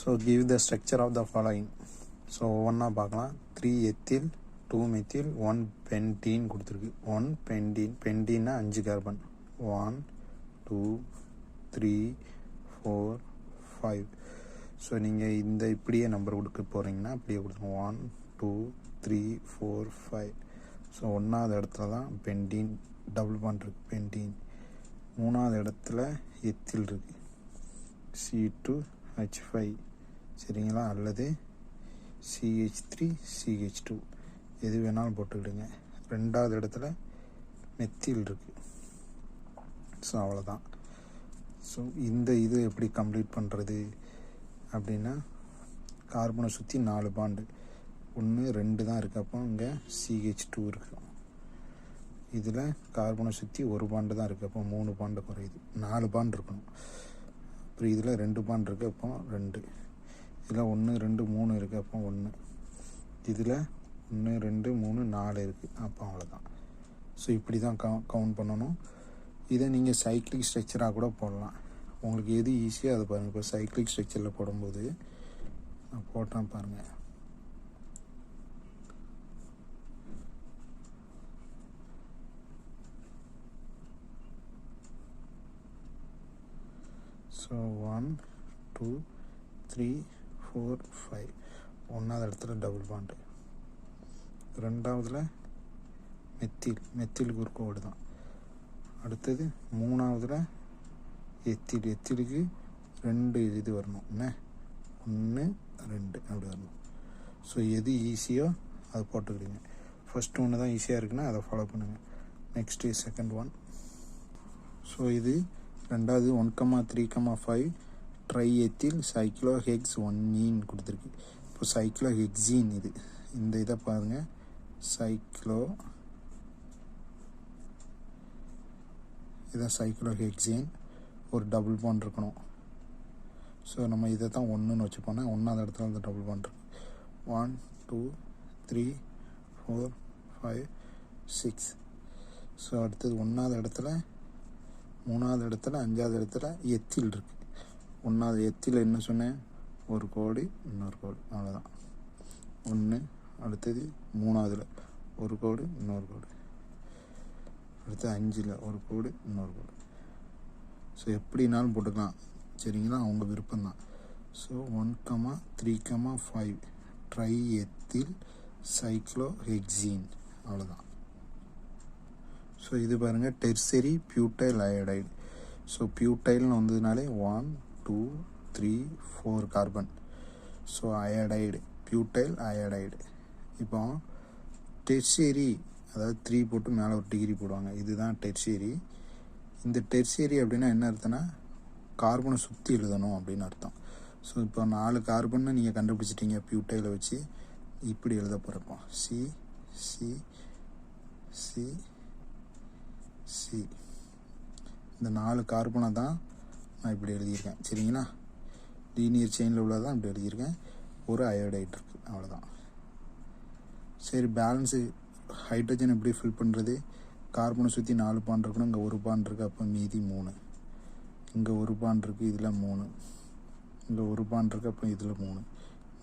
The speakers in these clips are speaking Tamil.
So give the structure of the following. So ஒவ்வொன்றா பார்க்கலாம். 3 ethyl 2 methyl 1 pentene கொடுத்துருக்கு. 1 pentene, penteneனா 5 கார்பன். 1 2 3 4 5. ஸோ நீங்கள் இந்த இப்படியே நம்பர் கொடுக்க போகிறீங்கன்னா அப்படியே கொடுத்துருங்க. 1 2 3 4 5. ஸோ ஒன்றாவது இடத்துல தான் பென்டீன் டபுள் பாண்ட் இருக்குது, பென்டீன். மூணாவது இடத்துல எத்தில் இருக்குது, C2H5 சரிங்களா, அல்லது CH3 CH2 எது வேணாலும் போட்டுக்கிடுங்க. ரெண்டாவது இடத்துல மெத்தில் இருக்குது. ஸோ அவ்வளோதான். ஸோ இந்த இது எப்படி கம்ப்ளீட் பண்ணுறது அப்படின்னா, கார்பனை சுற்றி 4 பாண்டு, 1 2 தான் இருக்குது. அப்போ இங்கே CH2 இருக்குது. இதில் கார்பனை சுற்றி 1 பாண்டு தான் இருக்குது. அப்போ 3 பாண்டு குறையுது. 4 பாண்டு இருக்கணும். அப்புறம் இதில் 2 பாண்டு இருக்குது. அப்போ 2. இதில் 1 2 3 இருக்குது. அப்போ 1. இதில் 1 2 3 4 இருக்குது. அப்போ அவ்வளோதான். ஸோ இப்படி தான் கவுண்ட் பண்ணணும். இதை நீங்கள் சைக்ளிக் ஸ்ட்ரக்சராக கூட போடலாம். உங்களுக்கு எது ஈஸியாக அதை பாருங்கள். இப்போ சைக்ளிக் ஸ்ட்ரக்சரில் போடும்போது நான் போட்டேன் பாருங்கள். ஸோ 1 2 3 4 5. ஒன்றாவது இடத்துல டபுள் பாண்டு. ரெண்டாவதுல மெத்திலுக்கு ஒரு கோடு தான். அடுத்தது மூணாவதுல எத்திலுக்கு 2 இது வரணும். என்ன 1 2 அப்படி வரணும். ஸோ எது ஈஸியோ அதை போட்டுக்கிடுங்க. ஃபஸ்ட்டு ஒன்று தான் ஈஸியாக இருக்குன்னா அதை ஃபாலோ பண்ணுங்கள். Next second one. ஸோ இது ரெண்டாவது 1,3,5 ட்ரை எத்தில் சைக்ளோஹெக்ஸீன் கொடுத்துருக்கு. இப்போ சைக்ளோஹெக்ஸீன் இது இந்த இதை பாருங்கள். இதான் சைக்ளோஹெக்ஸீன். ஒரு டபுள் பாண்ட் இருக்கணும். ஸோ நம்ம இதை தான் 1ன்னு வச்சுப்போனா, 1வது இடத்துல வந்து டபுள் பாண்ட் இருக்கு. 1 2 3 4 5 6. ஸோ அடுத்தது 1வது இடத்துல 3வது இடத்துல 5வது இடத்துல எத்தில் இருக்குது. 1வது எத்தில் என்ன சொன்னேன், ஒரு கோடு இன்னொரு கோடு, அவ்வளோதான். 1. அடுத்தது 3வதுல ஒரு கோடு இன்னொரு கோடு. அடுத்து 5ல் ஒரு கோடு இன்னொரு கோடு. ஸோ எப்படினாலும் போட்டுக்கலாம் சரிங்களா, அவங்க விருப்பம்தான். ஸோ 1,3,5 ட்ரை எத்தில் சைக்ளோஹெக்ஸீன், அவ்வளோதான். ஸோ இது பாருங்கள், டெர்சரி பியூட்டைல் அயோடைடு. ஸோ பியூட்டைல்னு வந்ததுனாலே 1 2 3 4 carbon. So iodide, butyl iodide. இப்போ டெர்சரி, அதாவது 3 போட்டு மேலே ஒரு டிகிரி போடுவாங்க, இதுதான் டெர்சரி. இந்த டெர்சரி அப்படின்னா என்ன அர்த்தம்னா, கார்பனை சுற்றி எழுதணும் அப்படின்னு அர்த்தம். ஸோ இப்போ 4 கார்பன்னு நீங்கள் கண்டுபிடிச்சிட்டிங்க பியூட்டைலை வச்சு. இப்படி எழுத போகிறப்போ சி சி சி சி, இந்த 4 கார்பனை தான் நான் இப்படி எழுதியிருக்கேன் சரிங்களா. லீனியர் செயினில் உள்ளதான் இப்படி எழுதியிருக்கேன். ஒரு அயோடைட் இருக்குது, அவ்வளோதான். சரி, பேலன்ஸு ஹைட்ரஜன் எப்படி ஃபில் பண்ணுறது? கார்பனை சுற்றி 4 பாண்ட் இருக்கணும். இங்கே 1 பாண்ட் இருக்குது. அப்போ மீதி 3. இங்கே 1 பாண்ட் இருக்குது, இதில் 3. இங்கே 1 பாண்ட் இருக்குது, அப்போ இதில் 3.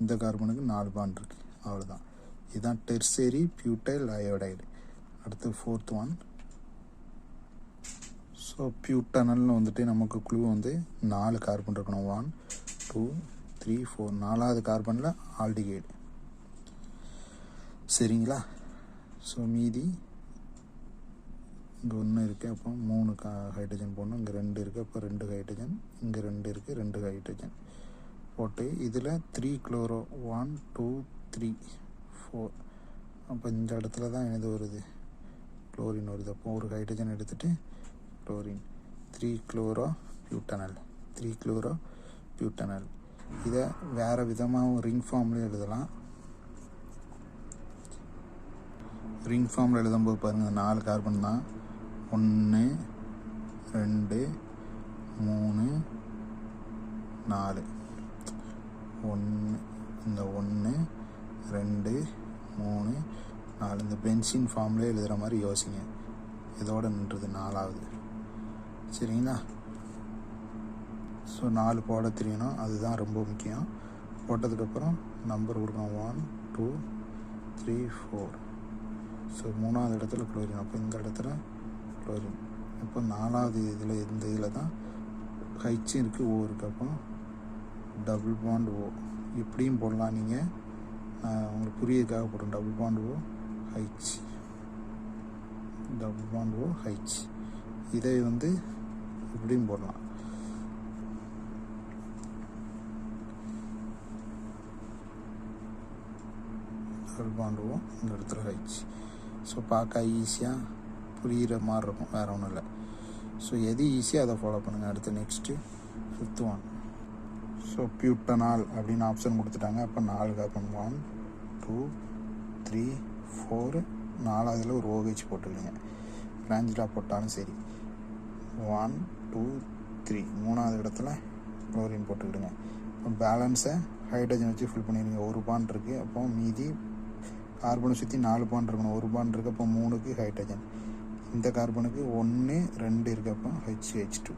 இந்த கார்பனுக்கு 4 பாண்ட் இருக்குது, அவ்வளோதான். இதுதான் டெர்சரி பியூட்டைல் அயோடைடு. அடுத்து 4th ஒன். ஸோ பியூட்டனல்னு வந்துட்டு நமக்கு குழு வந்து 4 கார்பன் இருக்கணும். 1 2 3 4. 4வது கார்பனில் ஆல்டிகைடு சரிங்களா. ஸோ மீதி இங்கே 1 இருக்குது. அப்போ 3 ஹைட்ரஜன் போடணும். இங்கே 2 இருக்குது. அப்போ 2 ஹைட்ரஜன். இங்கே 2 இருக்குது, 2 ஹைட்ரஜன் போட்டு இதில் 3 குளோரோ 1 2 3 4. அப்போ இந்த இடத்துல தான் இது வருது, குளோரின் வருது. அப்போ ஒரு ஹைட்ரஜன் எடுத்துகிட்டு chlorine 3 chloro butanal, 3 chloro butanal. இதை வேறு விதமாக ரிங் ஃபார்ம்லேயும் எழுதலாம். ரிங் ஃபார்மில் எழுதும்போது பாருங்கள், 4 கார்பன் தான். 1 2 3 4. 1 இந்த 1 2 3 4. இந்த பென்சின் ஃபார்ம்லேயே எழுதுகிற மாதிரி யோசிங்க. இதோட நின்றது 4வது சரிங்களா. ஸோ 4 போட தெரியணும், அதுதான் ரொம்ப முக்கியம். போட்டதுக்கப்புறம் நம்பர் கொடுக்கணும் 1 2 3 4. ஸோ 3வது இடத்துல குளோரின், அப்போ இந்த இடத்துல குளோரின். இப்போ 4வது இதில் இந்த இதில் தான் ஹைச் இருக்குது, ஓ இருக்குது. அப்போ டபுள் பாண்ட் ஓ இப்படியும் போடலாம். நீங்கள் உங்களுக்கு புரியதுக்காக போடுறோம். Double bond O H, double bond O H. இதை வந்து இப்படியும் போடலாம். டபுள் பாண்ட் ஓ இந்த இடத்துல ஹைச். ஸோ பார்க்க ஈஸியாக புரிகிற மாதிரி இருக்கும், வேறு ஒன்றும் இல்லை. ஸோ எது ஈஸியாக அதை ஃபாலோ பண்ணுங்கள். அடுத்து next 5th one. So butanol அப்படின்னு ஆப்ஷன் கொடுத்துட்டாங்க. அப்போ 4 கார்பன் 1 2 3 4, 4வதுல ஒரு OH போட்டுக்கோங்க. பிரான்ச்டாக போட்டாலும் சரி. 1 2 3, 3வது இடத்துல குளோரின் போட்டுக்கிடுங்க. இப்போ பேலன்ஸை ஹைட்ரஜன் வச்சு ஃபில் பண்ணிடுங்க. ஒரு பாண்ட் இருக்குது, அப்போ மீதி கார்பனை சுற்றி 4 பாண்ட் இருக்கணும். ஒரு பாண்ட் இருக்குது, அப்போ 3க்கு ஹைட்ரஜன். இந்த கார்பனுக்கு 1 2 இருக்குது, அப்போ HH2.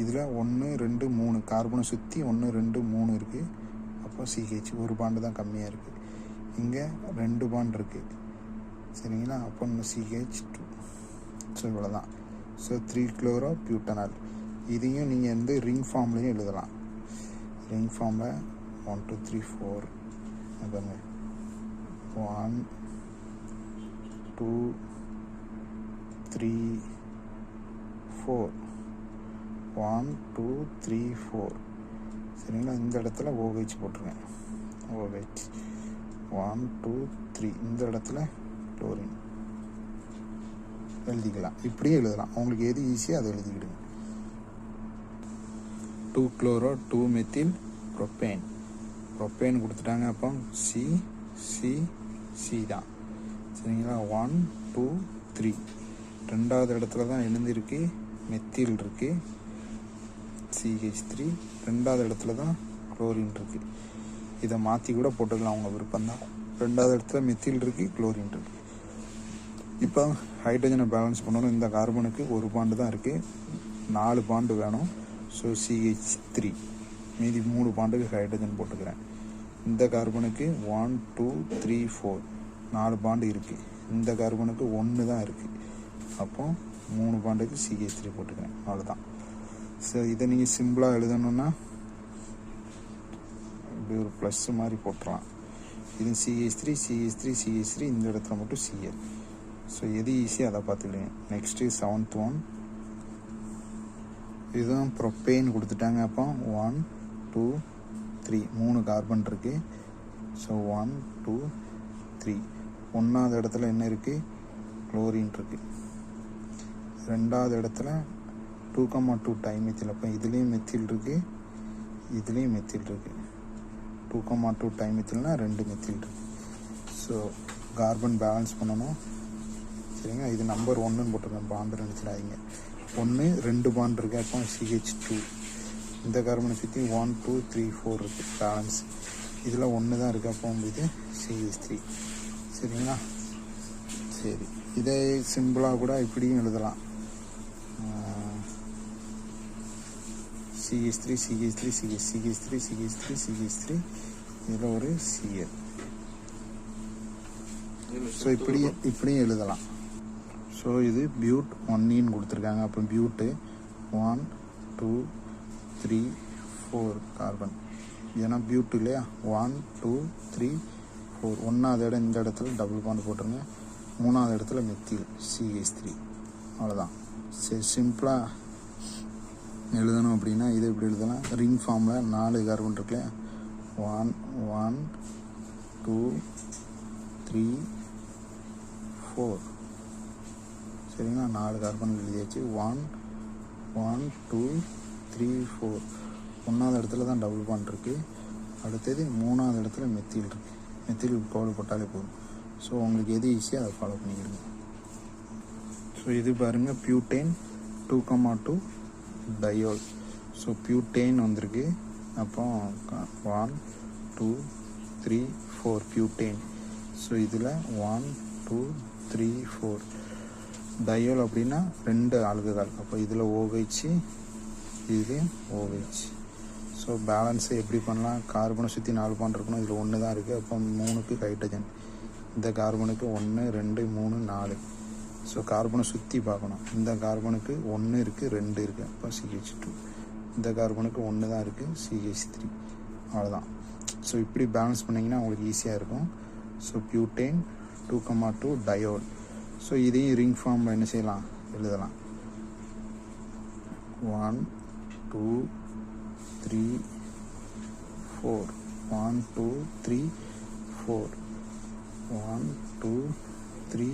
இதில் 1 2 3 கார்பனை சுற்றி 1 2 3 இருக்குது, அப்போ CH. ஒரு பாண்டு தான் கம்மியாக இருக்குது. இங்கே 2 பாண்ட் இருக்குது, சரிங்களா? அப்போ இன்னும் CH2. ஸோ இவ்வளோ தான். So 3 chloro butanol. இதையும் நீங்கள் வந்து ரிங் ஃபார்ம்லேயும் எழுதலாம். ரிங் ஃபார்மில் 1 2 3 4 பாருங்க. 1 2 3 4, 1 2 3 4, சரிங்களா? இந்த இடத்துல OH போட்டுருங்க. OH 1 2 3, இந்த இடத்துல குளோரின் எழுதிக்கலாம். இப்படியே எழுதலாம், உங்களுக்கு எது ஈஸியாக அதை எழுதிக்கிடுங்க. 2 குளோரோ 2 மெத்தில் ப்ரொப்பேன். ப்ரொப்பேன் கொடுத்துட்டாங்க. அப்போ சி சி சி தான், சரிங்களா? 1 2 3, 2வது இடத்துல தான் எழுந்திருக்கு, மெத்தில் இருக்குது, CH3. 2வது இடத்துல தான் குளோரின் இருக்குது. இதை மாற்றி கூட போட்டுக்கலாம், அவங்க விருப்பம்தான். 2வது இடத்துல மெத்தில் இருக்குது, குளோரின் இருக்குது. இப்போ ஹைட்ரஜனை பேலன்ஸ் பண்ணணும். இந்த கார்பனுக்கு ஒரு பாண்டு தான் இருக்குது, 4 பாண்டு வேணும். ஸோ CH3, மீதி 3 பாண்டுக்கு ஹைட்ரஜன் போட்டுக்கிறேன். இந்த கார்பனுக்கு 1 2 3 4, 4 பாண்டு இருக்குது. இந்த கார்பனுக்கு 1 தான் இருக்குது, அப்போ 3 பாண்டுக்கு CH3 போட்டுக்கிறேன். அவ்வளோதான். ஸோ இதை நீங்கள் சிம்பிளாக எழுதணுன்னா இப்படி ஒரு ப்ளஸ் மாதிரி போட்டுடலாம். இது CH3 CH3 CH3, இந்த இடத்துல மட்டும் Cl. ஸோ எது ஈஸியாக அதை பார்த்துக்கிடுங்க. Next 7th one. இதுதான் ப்ரொப்பேன் கொடுத்துட்டாங்க. அப்போ 1 2 3, 3 கார்பன் இருக்குது. ஸோ 1 2 3, 1வது இடத்துல என்ன இருக்குது? குளோரின் இருக்குது. 2வது இடத்துல 2,2 டைமெத்தில். அப்போ இதுலேயும் மெத்தில் இருக்குது, இதுலேயும் மெத்தில் இருக்குது. 2,2 டைமெத்தில்னா 2 மெத்தில் இருக்குது. ஸோ கார்பன் பேலன்ஸ் பண்ணணும், சரிங்க? இது நம்பர் 1ன்னு போட்டிருக்கேன், பாண்டு நினச்சிடாதீங்க. 1 2 பாண்ட் இருக்குது, அப்போ CH2. இந்த கார்பனை சுற்றி 1 2 3 4 இருக்குது பேலன்ஸ். இதில் 1 தான் இருக்குது, அப்போ இது CH3, சரிங்களா? சரி, இதை சிம்பிளாக கூட இப்படியும் எழுதலாம். CH3 CH3 CH3 CH3 CH3, இதில் ஒரு Cl. ஸோ இப்படியும் எழுதலாம். ஸோ இது பியூட் 1ன்னு கொடுத்துருக்காங்க. அப்போ பியூட்டு 1 2 3 4 கார்பன், ஏன்னா பியூட் இல்லையா? 1 2 3 4. 1வது இடம் இந்த இடத்துல டபுள் பாண்ட் போட்டுருங்க. 3வது இடத்துல மெத்தில் CH3. அவ்வளோதான். சரி, சிம்பிளாக எழுதணும் அப்படின்னா இதை இப்படி எழுதலாம். ரிங் ஃபார்மில் 4 கார்பன் இருக்குல்ல, 1 1 2 3 4, சரிங்களா? 4 கார்பன் எழுதியாச்சு. 1 1 2 3 4, 1வது இடத்துல தான் டபுள் பாண்ட் இருக்குது. அடுத்தது 3வது இடத்துல மெத்தில் இருக்குது. மெத்தில் கோல் போட்டாலே போதும். ஸோ உங்களுக்கு எது ஈஸியாக அதை ஃபாலோ பண்ணிக்கிடுங்க. ஸோ இது பாருங்கள், பியூட்டேன் 2,2 டயோல். ஸோ பியூட்டேன் வந்திருக்கு. அப்போ 1 2 3 4 பியூட்டேன். ஸோ இதில் 1 2 3 4 டயோல் அப்படின்னா 2 ஆல்கஹால். அப்போ இதில் OH, இது OH. ஸோ பேலன்ஸை எப்படி பண்ணலாம்? கார்பனை சுற்றி 4 பாண்ட் இருக்கணும், இதில் 1 தான் இருக்குது. அப்போ 3க்கு ஹைட்ரஜன், இந்த கார்பனுக்கு 1 2 3 4. ஸோ கார்பனை சுற்றி பார்க்கணும். இந்த கார்பனுக்கு 1 இருக்குது 2 இருக்குது, அப்போ CH2. இந்த கார்பனுக்கு 1 தான் இருக்குது, CH3. அவ்வளோதான். ஸோ இப்படி பேலன்ஸ் பண்ணிங்கன்னா உங்களுக்கு ஈஸியாக இருக்கும். So butane 2,2 டயோல். ஸோ இதையும் ரிங் ஃபார்மில் என்ன செய்யலாம்? எழுதலாம். 1 2 3 4 1 2 3 4 1 2 3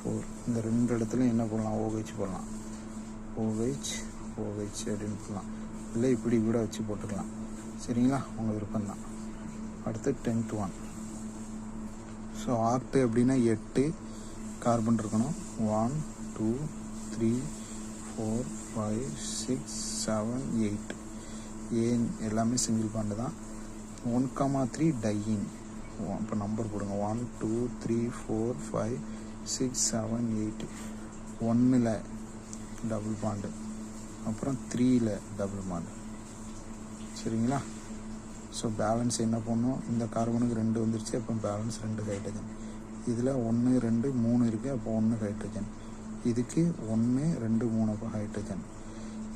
4. இந்த 2 இடத்துல என்ன போடலாம்? OH போடலாம். OH அப்படின்னு போடலாம். இல்லை இப்படி கூட வச்சு போட்டுக்கலாம். சரிங்களா? உங்கள் விருப்பம் தான். அடுத்து 10th one. ஸோ ஆக்டு அப்படின்னா 8 கார்பன் இருக்கணும். 1 2 3 4 5 6 7 8. ஏன் எல்லாமே சிங்கிள் பாண்டு தான். 1,3 டையின். இப்போ நம்பர் போடுங்க. 1 2 3 4 5 6 7 8. 1ல் டபுள் பாண்டு, அப்புறம் 3ல் டபுள் பாண்டு. சரிங்களா? ஸோ பேலன்ஸ் என்ன பண்ணணும்? இந்த கார்பனுக்கு 2 வந்துருச்சு, அப்போ பேலன்ஸ் 2 ஹைட்ரஜன். இதில் 1 2 3 இருக்குது, அப்போ 1 ஹைட்ரஜன். இதுக்கு 1 2 3, அப்போ ஹைட்ரஜன்.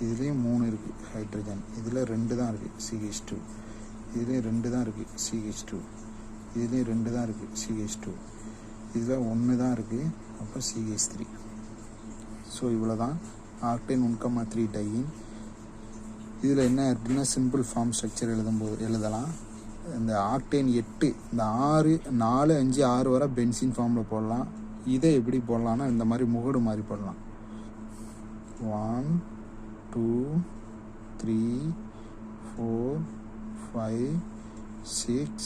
இதுலேயும் 3 இருக்குது ஹைட்ரஜன். இதில் 2 தான் இருக்குது, CH2. இதுலேயும் 2 தான் இருக்குது, CH2. இதுலேயும் 2 தான் இருக்குது, CH2. இதில் 1 தான் இருக்குது, அப்போ CH3. ஸோ இவ்வளோ தான் ஆக்டேன் 1,3 டையின். இதில் என்ன அப்படின்னா சிம்பிள் ஃபார்ம் ஸ்ட்ரக்சர் எழுதலாம். இந்த ஆக்டேன் 8, இந்த 6 4 5 6 வரை பென்சின் ஃபார்மில் போடலாம். இதை எப்படி போடலான்னா இந்த மாதிரி முகடு மாதிரி போடலாம். 1 2 3 4 5 6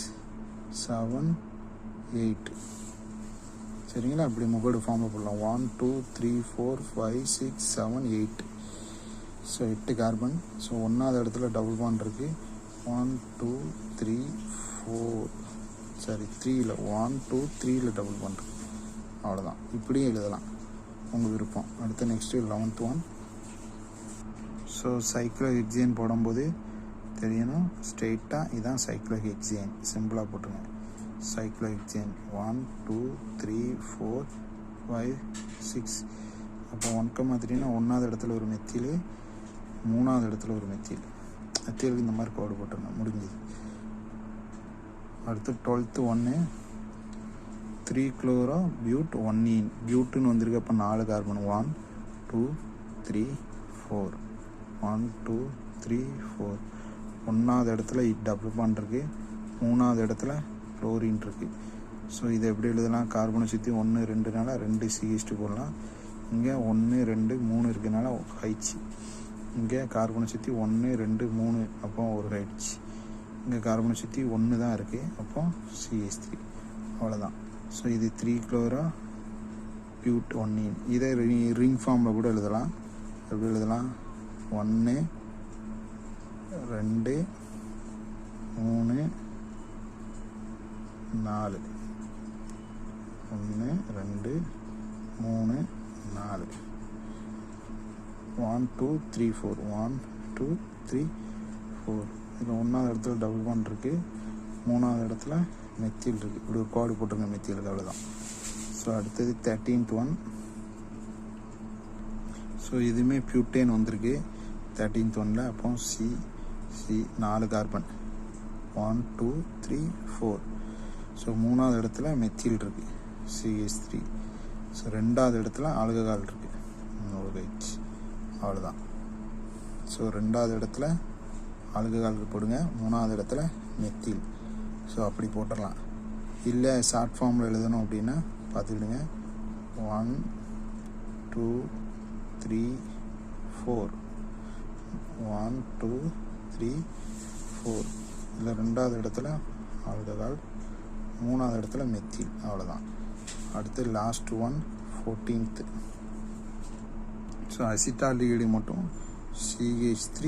7 8. சரிங்களா? இப்படி முகடு ஃபார்மில் போடலாம். 1 2 3 4 5 6 7 8. So 8 carbon. ஸோ 1வது இடத்துல டபுள் பாண்ட் இருக்குது. 1 2 3 4 சாரி 3ல் 1 2 3ல் டபுள் பாண்ட் இருக்குது. அவ்வளோதான். இப்படியும் எழுதலாம், உங்கள் விருப்பம். அடுத்து next 11th one. So cyclohexane போடும்போது தெரியணும், ஸ்ட்ரெயிட்டாக இதான் சைக்ளோஹெக்சேன். சிம்பிளாக போட்டுருங்க. சைக்ளோஹெக்சேன் 1 2 3 4 5 6. அப்போ 1,3னா 1வது இடத்துல ஒரு மெத்தில், 3வது இடத்துல ஒரு மெத்தில். மெத்திலுக்கு இந்த மாதிரி கோடு போட்டுருங்க, முடிஞ்சது. அடுத்து 12th one 3 குளோரோ பியூட் 1ஈன். பியூட்டுன்னு வந்திருக்கு, அப்போ 4 கார்பன். 1 2 3 4 1 2 3 4. 1வது இடத்துல டபுள் பாண்ட் இருக்குது, 3வது இடத்துல குளோரின் இருக்குது. ஸோ இதை எப்படி எழுதலாம்? கார்பனை சுற்றி 1 2னால 2 CH2 போடலாம். இங்கே 1 2 3 இருக்கிறதுனால H. இங்கே கார்பனை சுற்றி 1 2 3, அப்போ ஒரு H. இங்கே கார்பனை சுற்றி 1 தான் இருக்குது, அப்போ CH3. அவ்வளோதான். ஸோ இது 3 குளோரோ பியூட் 1ஈன். இதை ரிங் ஃபார்மில் கூட எழுதலாம். எப்படி எழுதலாம்? 1 2 3 4. 1 2 3 4. 1 2 3 4 1 2 3 4. இதில் 1வது இடத்துல டபுள் பாண்ட் இருக்குது, 3வது இடத்துல மெத்தில் இருக்குது. இப்படி ஒரு கோடு போட்டுருங்க மெத்திலுக்கு. அவ்வளோதான். ஸோ அடுத்தது 13th one. ஸோ இதுவுமே பியூட்டேன் வந்திருக்கு 13th oneல. அப்போ சி 4 கார்பன். 1 2 3 4. ஸோ 3வது இடத்துல மெத்தில் இருக்குது, CH3. ஸோ 2வது இடத்துல ஆல்கஹால் இருக்குது, OH. அவ்வளோதான். ஸோ 2வது இடத்துல ஆல்கஹாலுக்கு போடுங்க, 3வது இடத்துல மெத்தில். ஸோ அப்படி போட்டுடலாம். இல்லை ஷார்ட் ஃபார்மில் எழுதணும் அப்படின்னா பார்த்துக்கிடுங்க. 1 2 3 4 1 2 3 4. இதில் 2வது இடத்துல ஆல்கஹால், 3வது இடத்துல மெத்தில். அவ்வளோதான். அடுத்து last one 14th. So acetaldehyde மட்டும் CH3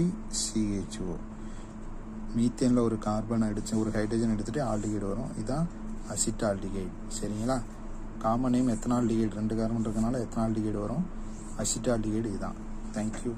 CHO. மீத்தேனில் ஒரு கார்பன் அடித்து ஒரு ஹைட்ரஜன் எடுத்துகிட்டு ஆல்டிகைடு வரும். இதுதான் அசிட்டால்டிகைடு. சரிங்களா? Common name எத்தனால்டிகைடு. 2 கார்பன் இருக்கனால எத்தனால்டிகைடு வரும். அசிட்டால்டிகைடு இதுதான். தேங்க்யூ.